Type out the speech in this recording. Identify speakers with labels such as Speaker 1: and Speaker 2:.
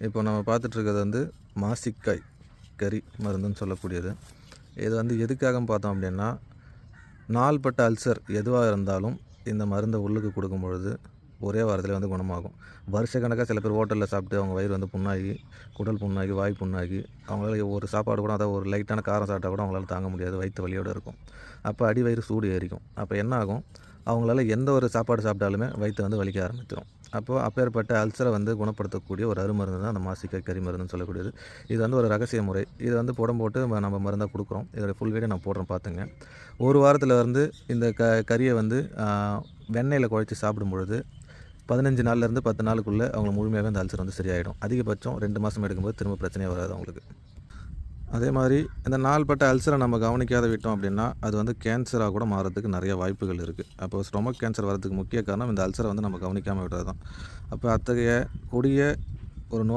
Speaker 1: இப்போ நம்ம பார்த்துட்ருக்கிறது வந்து மாசிக்காய் கறி மருந்துன்னு சொல்லக்கூடியது. இது வந்து எதுக்காகன்னு பார்த்தோம் அப்படின்னா, நாள்பட்ட அல்சர் எதுவாக இருந்தாலும் இந்த மருந்தை உள்ளுக்கு கொடுக்கும் பொழுது ஒரே வாரத்தில் வந்து குணமாகும். வருஷக்கணக்காக சில பேர் ஹோட்டலில் சாப்பிட்டு அவங்க வயிறு வந்து புண்ணாகி, குடல் புண்ணாகி, வாய் புண்ணாகி, அவங்களால ஒரு சாப்பாடு கூட அதாவது ஒரு லைட்டான காரம் சாப்பிட்டா கூட அவங்களால தாங்க முடியாது. வயிற்று வலியோடு இருக்கும். அப்போ அடி வயிறு சூடு ஏறிக்கும். அப்போ என்ன ஆகும், அவங்களால எந்த ஒரு சாப்பாடு சாப்பிட்டாலுமே வயிற்று வந்து வலிக்க ஆரம்பிச்சிடும். அப்போது அப்பேற்பட்ட அல்சரை வந்து குணப்படுத்தக்கூடிய ஒரு அருமருந்து தான் அந்த மாசிக்காய் கறி மருந்துன்னு சொல்லக்கூடியது. இது வந்து ஒரு ரகசிய முறை. இது வந்து புடம் போட்டு நம்ம மருந்தாக கொடுக்குறோம். இதோட ஃபுல் வீடியோ நான் போடுறேன் பார்த்துங்க. ஒரு வாரத்தில் வந்து இந்த கறியை வந்து வெண்ணெயில் குழச்சி சாப்பிடும் பொழுது 15 நாள்லேருந்து 10 நாளுக்குள்ளே அவங்க முழுமையாகவே அந்த அல்சர் வந்து சரியாயிடும். அதிகபட்சம் 2 மாதம் எடுக்கும்போது திரும்ப பிரச்சனையே வராது அவங்களுக்கு. அதே மாதிரி இந்த நாள்பட்ட அல்சரை நம்ம கவனிக்காத விட்டோம் அப்படின்னா, அது வந்து கேன்சராக கூட மாறதுக்கு நிறைய வாய்ப்புகள் இருக்குது. அப்போ ஸ்டொமக் கேன்சர் வரதுக்கு முக்கிய காரணம் இந்த அல்சரை வந்து நம்ம கவனிக்காமல் விடுறது தான். அப்போ அத்தகைய கொடிய ஒரு